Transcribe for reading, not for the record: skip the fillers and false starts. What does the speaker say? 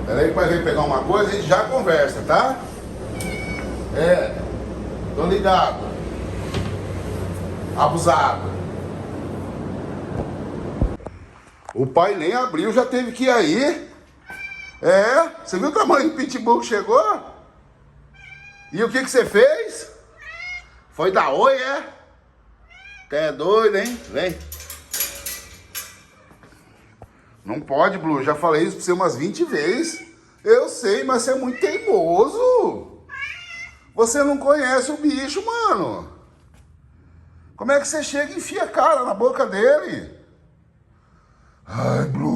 Pera aí que vai vir pegar uma coisa, a gente já conversa, tá? É, tô ligado. Abusado. O pai nem abriu, já teve que ir aí. É, você viu o tamanho do pitbull que chegou? E o que você fez? Foi dar oi, é? É doido, hein? Vem. Não pode, Blue. Já falei isso pra você umas 20 vezes. Eu sei, mas você é muito teimoso. Você não conhece o bicho, mano. Como é que você chega e enfia a cara na boca dele? Ai, Blue.